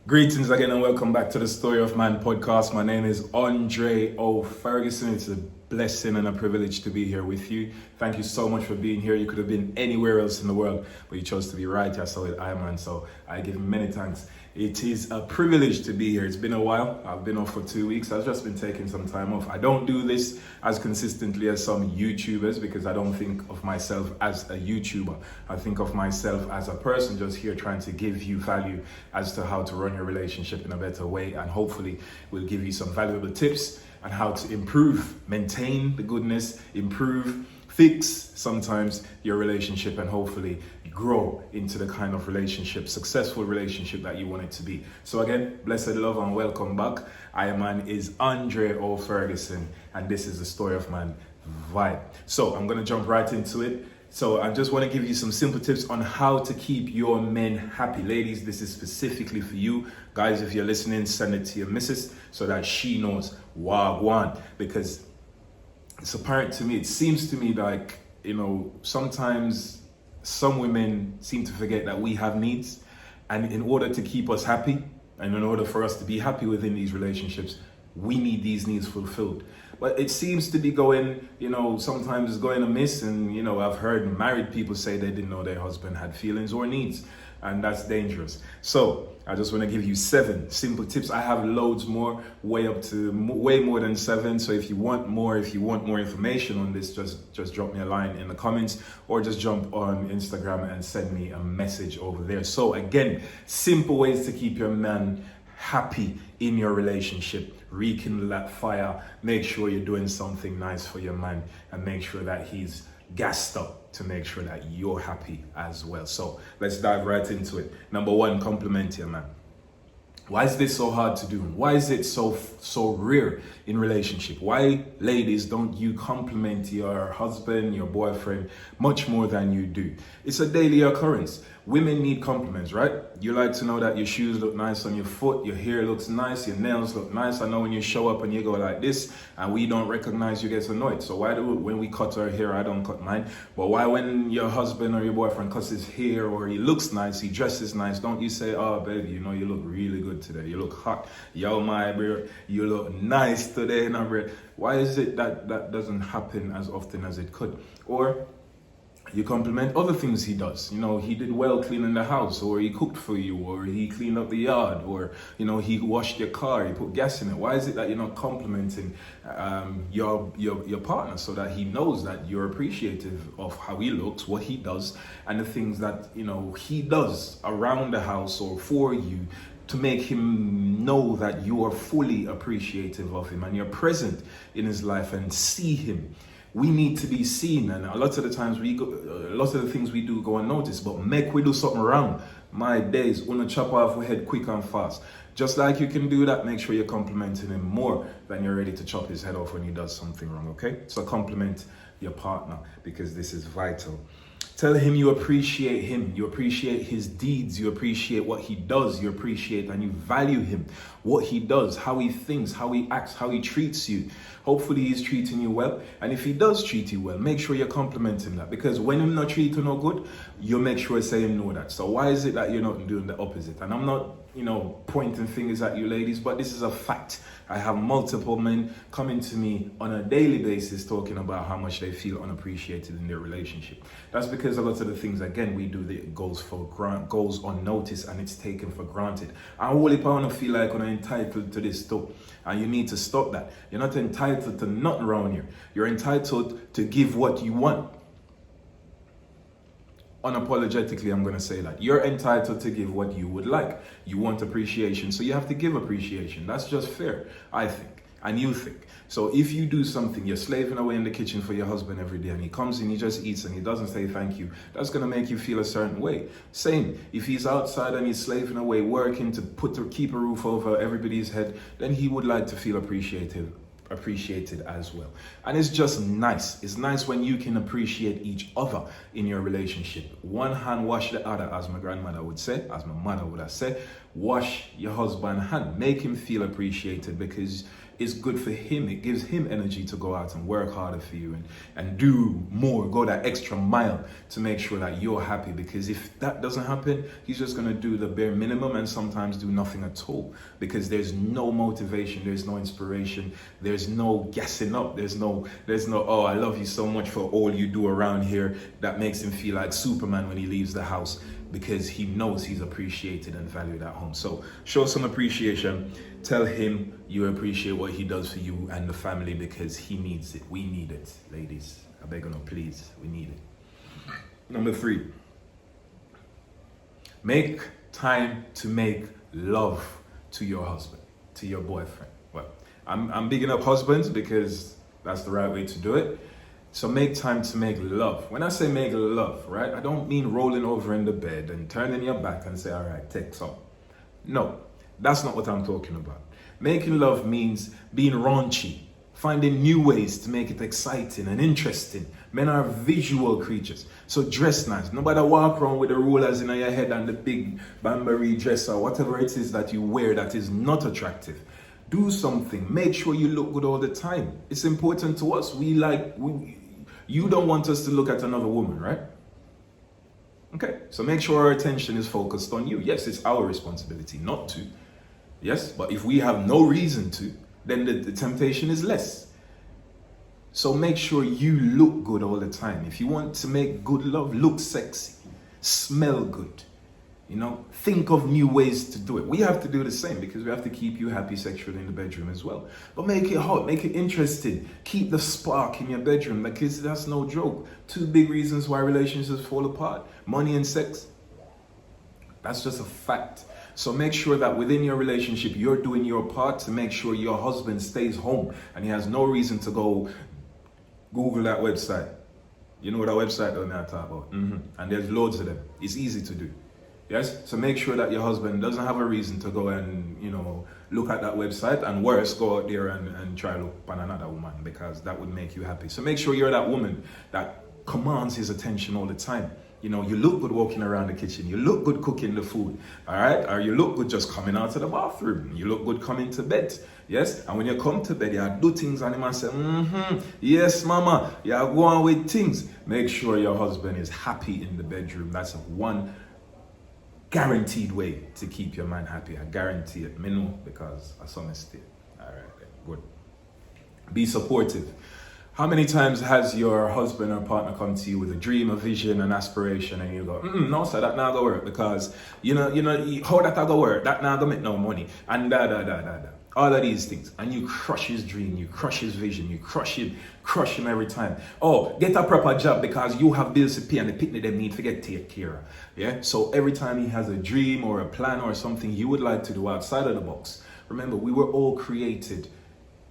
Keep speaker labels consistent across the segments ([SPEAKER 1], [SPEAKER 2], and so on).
[SPEAKER 1] Greetings again and welcome back to the Story of Man podcast. My name is Andre O. Ferguson. It's a blessing and a privilege to be here with you. Thank you so much for being here. You could have been anywhere else in the world, but you chose to be right here. So with Iman, so I give many thanks. It is a privilege to be here. It's been a while. I've been off for 2 weeks. I've just been taking some time off. I don't do this as consistently as some YouTubers because I don't think of myself as a YouTuber. I think of myself as a person just here trying to give you value as to how to run your relationship in a better way, and hopefully we'll give you some valuable tips on how to improve, maintain the goodness, improve, fix sometimes your relationship, and hopefully grow into the kind of relationship, successful relationship that you want it to be. So again, blessed love and welcome back. Man is Andre O. Ferguson, and this is the Story of Man vibe. So I'm gonna jump right into it. So I just want to give you some simple tips on how to keep your men happy. Ladies, this is specifically for you. Guys, if you're listening, send it to your missus so that she knows wagwan, because it's apparent to me, it seems to me like, sometimes some women seem to forget that we have needs, and in order to keep us happy and in order for us to be happy within these relationships, we need these needs fulfilled. But it seems to be going, sometimes it's going amiss. And, I've heard married people say they didn't know their husband had feelings or needs, and that's dangerous. So I just want to give you 7 simple tips. I have loads more, way more than 7. So if you want more information on this, just drop me a line in the comments or just jump on Instagram and send me a message over there. So again, simple ways to keep your man happy in your relationship. Rekindle that fire. Make sure you're doing something nice for your man, and make sure that he's gassed up to make sure that you're happy as well. So let's dive right into it. Number 1, compliment your man. Why is this so hard to do? Why is it so rare in relationship? Why, ladies, don't you compliment your husband, your boyfriend much more than you do? It's a daily occurrence. Women need compliments, right? You like to know that your shoes look nice on your foot, your hair looks nice, your nails look nice. I know when you show up and you go like this and we don't recognize, you get annoyed. So why when we cut our hair, I don't cut mine, but why when your husband or your boyfriend cuts his hair or he looks nice, he dresses nice, don't you say, oh baby, you look really good today, you look hot, yo my bro, you look nice today, no bro. Why is it that doesn't happen as often as it could? Or you compliment other things he does. He did well cleaning the house, or he cooked for you, or he cleaned up the yard, or he washed your car, he put gas in it. Why is it that you're not complimenting your partner so that he knows that you're appreciative of how he looks, what he does, and the things that he does around the house or for you, to make him know that you are fully appreciative of him and you're present in his life and see him. We need to be seen, and a lot of the times a lot of the things we do go unnoticed, but make we do something wrong. My days, wanna chop off our head quick and fast. Just like you can do that, make sure you're complimenting him more than you're ready to chop his head off when he does something wrong, okay? So compliment your partner, because this is vital. Tell him you appreciate him, you appreciate his deeds, you appreciate what he does, you appreciate and you value him, what he does, how he thinks, how he acts, how he treats you. Hopefully he's treating you well, and if he does treat you well, make sure you're complimenting that, because when he's not treating no good, you'll make sure to say him know that. So why is it that you're not doing the opposite? And I'm not pointing fingers at you ladies, but this is a fact. I have multiple men coming to me on a daily basis talking about how much they feel unappreciated in their relationship. That's because a lot of the things, again, we do that goes unnoticed, and it's taken for granted. And only want to feel like I'm entitled to this too. And you need to stop that. You're not entitled to nothing around here. You're entitled to give what you want. Unapologetically, I'm going to say that. You're entitled to give what you would like. You want appreciation, so you have to give appreciation. That's just fair, I think, and you think. So if you do something, you're slaving away in the kitchen for your husband every day, and he comes in, he just eats, and he doesn't say thank you, that's going to make you feel a certain way. Same, if he's outside and he's slaving away, working to keep a roof over everybody's head, then he would like to feel appreciated as well. And it's just nice. It's nice when you can appreciate each other in your relationship. One hand wash the other, as my grandmother would say, as my mother would have said. Wash your husband's hand. Make him feel appreciated, because it's good for him. It gives him energy to go out and work harder for you and do more, go that extra mile to make sure that you're happy. Because if that doesn't happen, he's just going to do the bare minimum and sometimes do nothing at all, because there's no motivation, there's no inspiration, there's no gassing up, there's no, oh, I love you so much for all you do around here, that makes him feel like Superman when he leaves the house, because he knows he's appreciated and valued at home. So show some appreciation. Tell him you appreciate what he does for you and the family, because he needs it. We need it, ladies. I beg you, no, please. We need it. Number 3, make time to make love to your husband, to your boyfriend. Well, I'm bigging up husbands because that's the right way to do it. So make time to make love. When I say make love, right, I don't mean rolling over in the bed and turning your back and say, all right, take some. No, that's not what I'm talking about. Making love means being raunchy, finding new ways to make it exciting and interesting. Men are visual creatures. So dress nice. Nobody walk around with the rollers in your head and the big Banbury dress or whatever it is that you wear that is not attractive. Do something. Make sure you look good all the time. It's important to us. You don't want us to look at another woman, right? Okay, so make sure our attention is focused on you. Yes, it's our responsibility not to. Yes, but if we have no reason to, then the temptation is less. So make sure you look good all the time. If you want to make good love, look sexy, smell good. Think of new ways to do it. We have to do the same, because we have to keep you happy sexually in the bedroom as well. But make it hot, make it interesting. Keep the spark in your bedroom, because that's no joke. 2 big reasons why relationships fall apart: money and sex. That's just a fact. So make sure that within your relationship, you're doing your part to make sure your husband stays home and he has no reason to go Google that website. You know what that website I'm talking about? And there's loads of them. It's easy to do. Yes, so make sure that your husband doesn't have a reason to go and, look at that website, and worse, go out there and try to look on another woman, because that would make you happy. So make sure you're that woman that commands his attention all the time. You look good walking around the kitchen. You look good cooking the food, all right? Or you look good just coming out of the bathroom. You look good coming to bed, yes? And when you come to bed, you do things and him and say, yes, mama, you go on with things. Make sure your husband is happy in the bedroom. That's one guaranteed way to keep your man happy. I guarantee it. Me know, because I saw mistake. All right, good. Be supportive. How many times has your husband or partner come to you with a dream, a vision, an aspiration, and you go, no, sir, that not gonna work, because how that gonna work? That not gonna make no money, and all of these things, and you crush his dream, you crush his vision, you crush him every time. Oh, get a proper job because you have bills to pay and the picnic they need to get take care of. Yeah. So every time he has a dream or a plan or something you would like to do outside of the box, remember, we were all created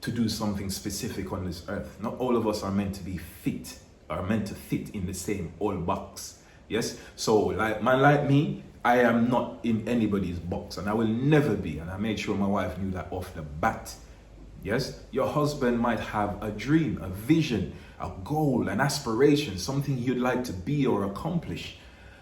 [SPEAKER 1] to do something specific on this earth. Not all of us are meant to be fit, are meant to fit in the same old box. Yes. So like me, I am not in anybody's box, and I will never be. And I made sure my wife knew that off the bat. Yes, your husband might have a dream, a vision, a goal, an aspiration, something you'd like to be or accomplish.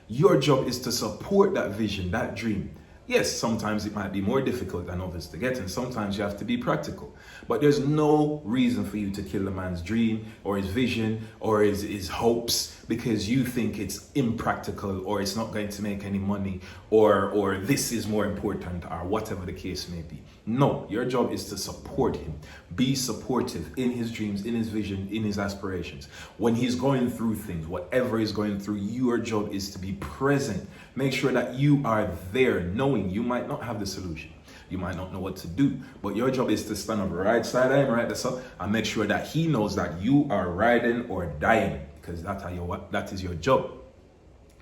[SPEAKER 1] Your job is to support that vision, that dream. Yes, sometimes it might be more difficult than others to get, and sometimes you have to be practical. But there's no reason for you to kill a man's dream or his vision or his hopes because you think it's impractical or it's not going to make any money or this is more important or whatever the case may be. No, your job is to support him. Be supportive in his dreams, in his vision, in his aspirations. When he's going through things, whatever he's going through, your job is to be present. Make sure that you are there, knowing you might not have the solution. You might not know what to do, but your job is to stand up right side of him, right this up, and make sure that he knows that you are riding or dying, because that is your job.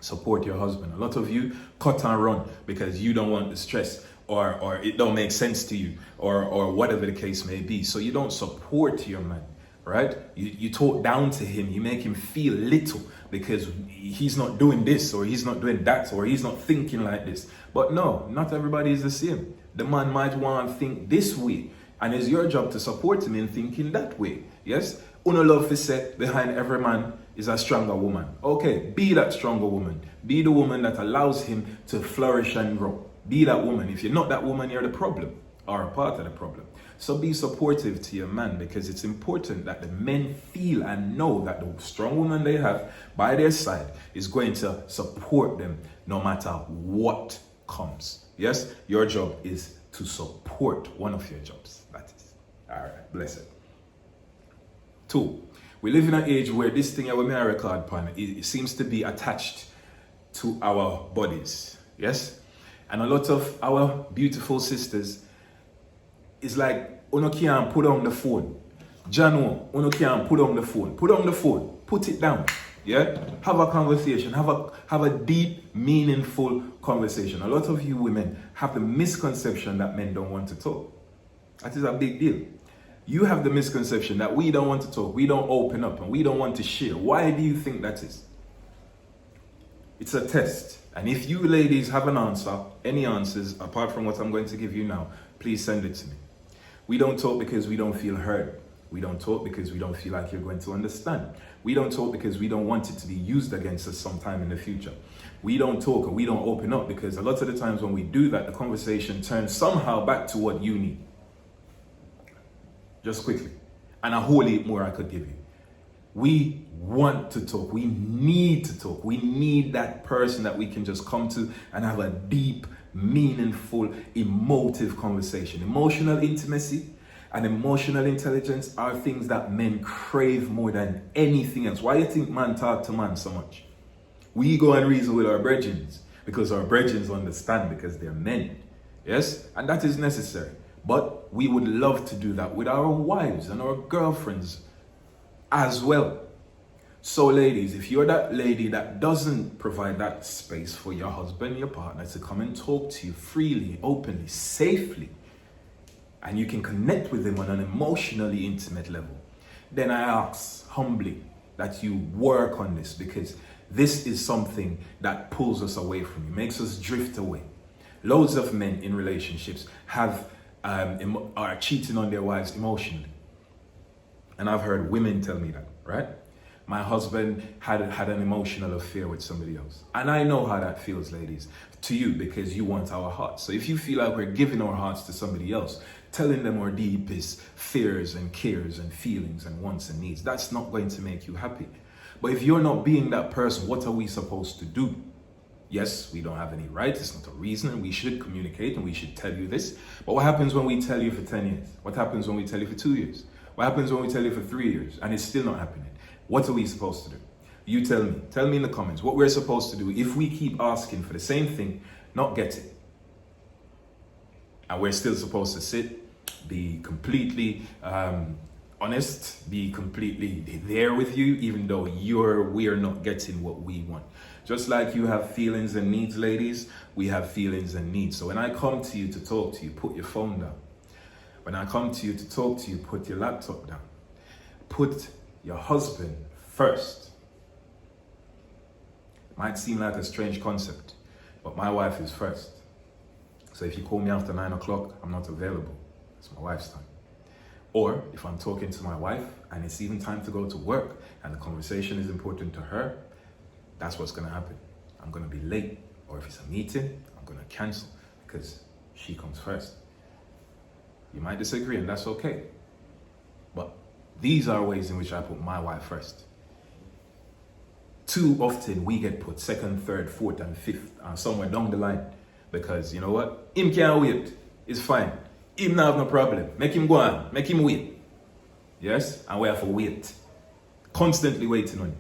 [SPEAKER 1] Support your husband. A lot of you cut and run because you don't want the stress, or it don't make sense to you, or whatever the case may be. So you don't support your man, right? You talk down to him, you make him feel little because he's not doing this, or he's not doing that, or he's not thinking like this. But no, not everybody is the same. The man might want to think this way, and it's your job to support him in thinking that way. Yes? Uno love to say behind every man is a stronger woman. Okay, be that stronger woman. Be the woman that allows him to flourish and grow. Be that woman. If you're not that woman, you're the problem. are a part of the problem. So be supportive to your man, because it's important that the men feel and know that the strong woman they have by their side is going to support them no matter what comes. Yes, your job is to support one of your jobs. That is. All right, bless it. 2, we live in an age where this thing with my record pan, it seems to be attached to our bodies. Yes? And a lot of our beautiful sisters is like, uno can't put on the phone. Jano, uno can't put on the phone. Put on the phone. Put it down. Yeah? Have a conversation. Have a deep, meaningful conversation. A lot of you women have the misconception that men don't want to talk. That is a big deal. You have the misconception that we don't want to talk, we don't open up, and we don't want to share. Why do you think that is? It's a test. And if you ladies have an answer, any answers apart from what I'm going to give you now, please send it to me. We don't talk because we don't feel heard. We don't talk because we don't feel like you're going to understand. We don't talk because we don't want it to be used against us sometime in the future. We don't talk and we don't open up because a lot of the times when we do that, the conversation turns somehow back to what you need. Just quickly. And a whole heap more I could give you. We want to talk. We need to talk. We need that person that we can just come to and have a deep, meaningful, emotive conversation. Emotional intimacy and emotional intelligence are things that men crave more than anything else. Why do you think man talk to man so much? We go and reason with our brethren because our brethren understand, because they're men. Yes? And that is necessary. But we would love to do that with our wives and our girlfriends as well. So ladies, if you're that lady that doesn't provide that space for your husband, your partner to come and talk to you freely, openly, safely, and you can connect with them on an emotionally intimate level, then I ask humbly that you work on this, because this is something that pulls us away from you, makes us drift away. Loads of men in relationships are cheating on their wives emotionally. And I've heard women tell me that, right? My husband had an emotional affair with somebody else. And I know how that feels, ladies, to you, because you want our hearts. So if you feel like we're giving our hearts to somebody else, telling them our deepest fears and cares and feelings and wants and needs, that's not going to make you happy. But if you're not being that person, what are we supposed to do? Yes, we don't have any right. It's not a reason, and we should communicate and we should tell you this. But what happens when we tell you for 10 years? What happens when we tell you for 2 years? What happens when we tell you for 3 years and it's still not happening? What are we supposed to do? You tell me. Tell me in the comments what we're supposed to do if we keep asking for the same thing, not get it. And we're still supposed to sit, be completely honest, be completely there with you, even though we are not getting what we want. Just like you have feelings and needs, ladies, we have feelings and needs. So when I come to you to talk to you, put your phone down. When I come to you to talk to you, put your laptop down. Put your husband first. It might seem like a strange concept, but my wife is first. So if you call me after 9 o'clock, I'm not available. It's my wife's time. Or if I'm talking to my wife and it's even time to go to work and the conversation is important to her, that's what's going to happen. I'm going to be late. Or if it's a meeting, I'm going to cancel because she comes first. You might disagree, and that's okay. But these are ways in which I put my wife first. Too often we get put second, third, fourth, and fifth, somewhere down the line. Because you know what? Him can't wait. It's fine. Him not have no problem. Make him go on. Make him wait. Yes? And we have to wait. Constantly waiting on you.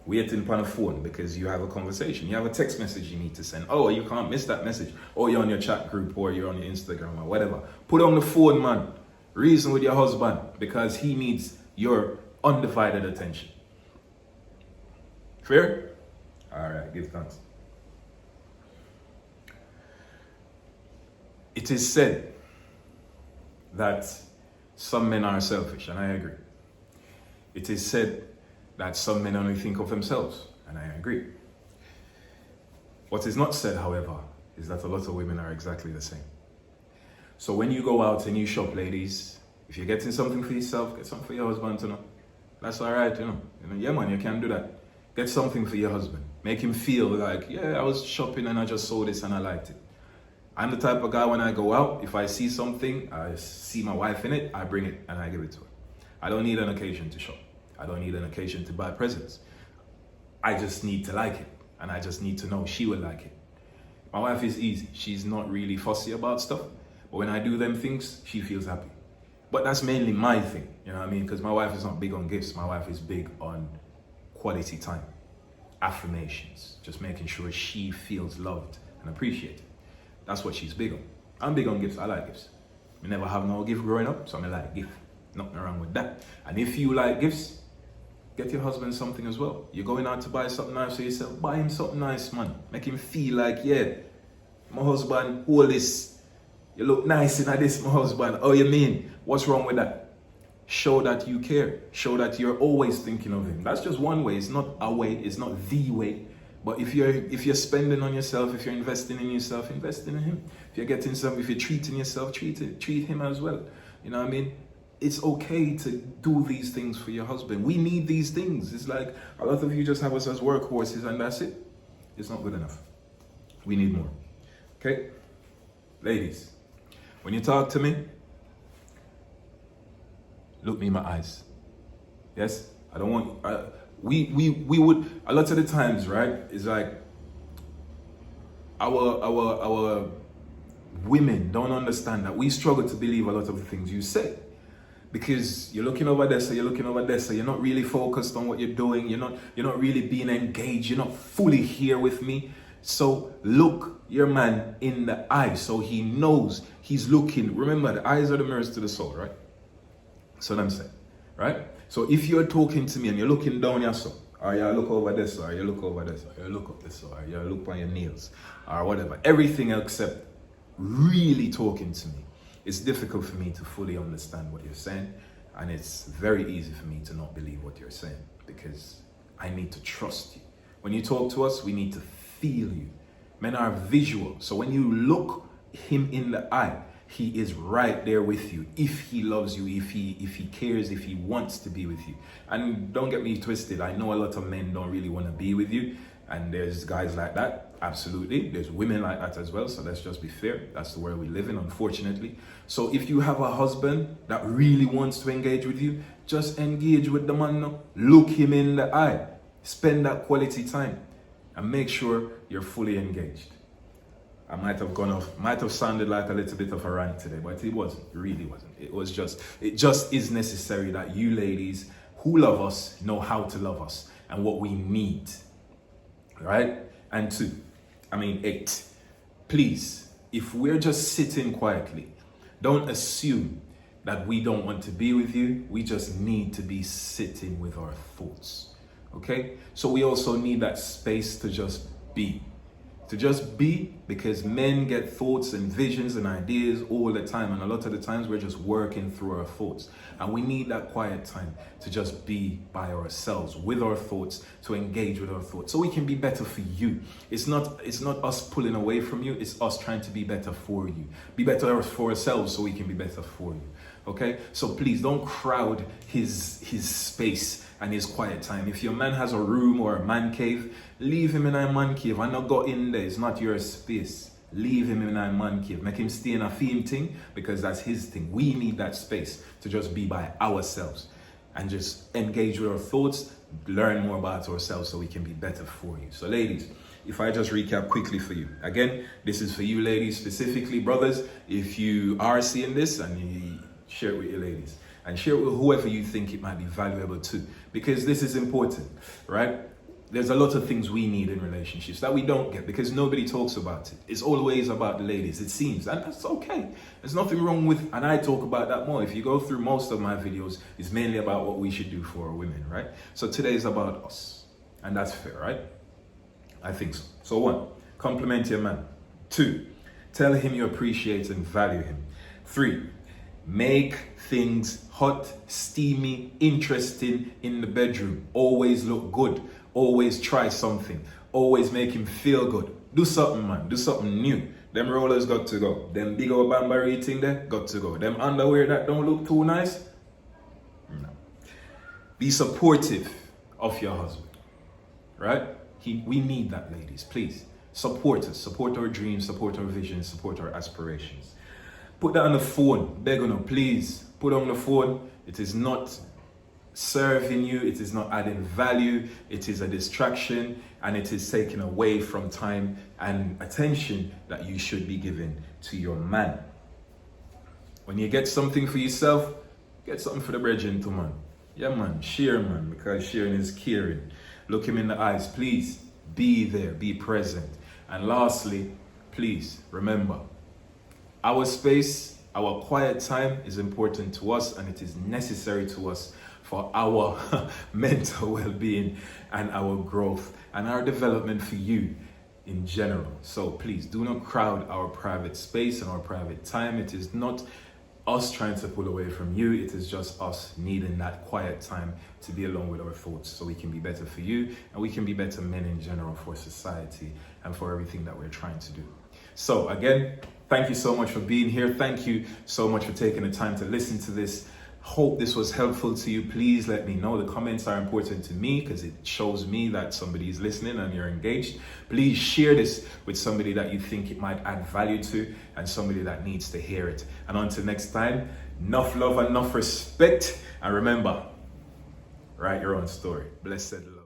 [SPEAKER 1] Waiting upon a phone because you have a conversation. You have a text message you need to send. Oh, you can't miss that message. Or you're on your chat group, or you're on your Instagram, or whatever. Put on the phone, man. Reason with your husband because he needs your undivided attention. Fair? All right, give thanks. It is said that some men are selfish, and I agree. It is said that some men only think of themselves, and I agree. What is not said, however, is that a lot of women are exactly the same. So when you go out and you shop, ladies, if you're getting something for yourself, get something for your husband, you know. That's all right, you know. Yeah, man, you can do that. Get something for your husband. Make him feel like, yeah, I was shopping and I just saw this and I liked it. I'm the type of guy, when I go out, if I see something, I see my wife in it, I bring it and I give it to her. I don't need an occasion to shop. I don't need an occasion to buy presents. I just need to like it, and I just need to know she will like it. My wife is easy. She's not really fussy about stuff, but when I do them things, she feels happy. But that's mainly my thing, you know what I mean? Because my wife is not big on gifts. My wife is big on quality time, affirmations, just making sure she feels loved and appreciated. That's what she's big on. I'm big on gifts. I like gifts. We never have no gift growing up, so I like gift. Nothing wrong with that. And if you like gifts, get your husband something as well. You're going out to buy something nice for yourself, buy him something nice, man. Make him feel like, yeah, my husband, hold this. You look nice in this, my husband. Oh, you mean? What's wrong with that? Show that you care. Show that you're always thinking of him. That's just one way. It's not a way. It's not the way. But if you're spending on yourself, if you're investing in yourself, invest in him. If you're getting something, if you're treating yourself, treat him as well. You know what I mean? It's okay to do these things for your husband. We need these things. It's like a lot of you just have us as workhorses and that's it. It's not good enough. We need more. Okay? Ladies, when you talk to me, look me in my eyes. Yes? I don't want... we would... A lot of the times, right? It's like... Our women don't understand that we struggle to believe a lot of the things you say. Because you're looking over there, so you're looking over there, so you're not really focused on what you're doing. You're not really being engaged. You're not fully here with me. So look your man in the eye, so he knows he's looking. Remember, the eyes are the mirrors to the soul, right? That's what I'm saying, right? So if you're talking to me and you're looking down your soul, or you look over this, or you look over this, or you look up this, or you look on your nails, or whatever, everything except really talking to me. It's difficult for me to fully understand what you're saying, and it's very easy for me to not believe what you're saying because I need to trust you. When you talk to us, we need to feel you. Men are visual, so when you look him in the eye, he is right there with you. If he loves you, if he cares, if he wants to be with you. And don't get me twisted, I know a lot of men don't really want to be with you, and there's guys like that. Absolutely. There's women like that as well. So let's just be fair. That's the world we live in, unfortunately. So if you have a husband that really wants to engage with you, just engage with the man now. Look him in the eye. Spend that quality time and make sure you're fully engaged. I might have sounded like a little bit of a rant today, but it wasn't. It really wasn't. It just is necessary that you ladies who love us know how to love us and what we need. Right? And 8, please, if we're just sitting quietly, don't assume that we don't want to be with you. We just need to be sitting with our thoughts. Okay? So we also need that space to just be. To just be, because men get thoughts and visions and ideas all the time, and a lot of the times we're just working through our thoughts, and we need that quiet time to just be by ourselves with our thoughts, to engage with our thoughts, so we can be better for you. It's not us pulling away from you, it's us trying to be better for you, be better for ourselves so we can be better for you. Okay, so please don't crowd his space and his quiet time. If your man has a room or a man cave, leave him in a man cave and not go in there. It's not your space. Leave him in a man cave. Make him stay in a theme thing, because that's his thing. We need that space to just be by ourselves and just engage with our thoughts, learn more about ourselves so we can be better for you. So ladies, if I just recap quickly for you. Again, this is for you ladies specifically. Brothers, if you are seeing this, and you share it with your ladies. And share it with whoever you think it might be valuable to. Because this is important, right? There's a lot of things we need in relationships that we don't get because nobody talks about it. It's always about the ladies, it seems. And that's okay. There's nothing wrong with, and I talk about that more. If you go through most of my videos, it's mainly about what we should do for our women, right? So today is about us. And that's fair, right? I think so. So 1, compliment your man. 2, tell him you appreciate and value him. 3, make things hot, steamy, interesting in the bedroom. Always look good. Always try something. Always make him feel good. Do something, man. Do something new. Them rollers got to go. Them big old Bambari thing there got to go. Them underwear that don't look too nice, no. Be supportive of your husband, right? We need that, ladies. Please Support us, support our dreams, support our visions, support our aspirations. Put that on the phone, beg on, please. Put on the phone. It is not serving you, it is not adding value, it is a distraction, and it is taking away from time and attention that you should be giving to your man. When you get something for yourself, get something for the brethren too, man. Yeah, man, share, man, because sharing is caring. Look him in the eyes, please. Be there, be present. And lastly, please remember, our space, our quiet time is important to us, and it is necessary to us for our mental well-being and our growth and our development for you in general. So please do not crowd our private space and our private time. It is not us trying to pull away from you. It is just us needing that quiet time to be alone with our thoughts so we can be better for you and we can be better men in general for society and for everything that we're trying to do. So again, thank you so much for being here. Thank you so much for taking the time to listen to this. Hope this was helpful to you. Please let me know. The comments are important to me because it shows me that somebody is listening and you're engaged. Please share this with somebody that you think it might add value to and somebody that needs to hear it. And until next time, enough love and enough respect. And remember, write your own story. Blessed love.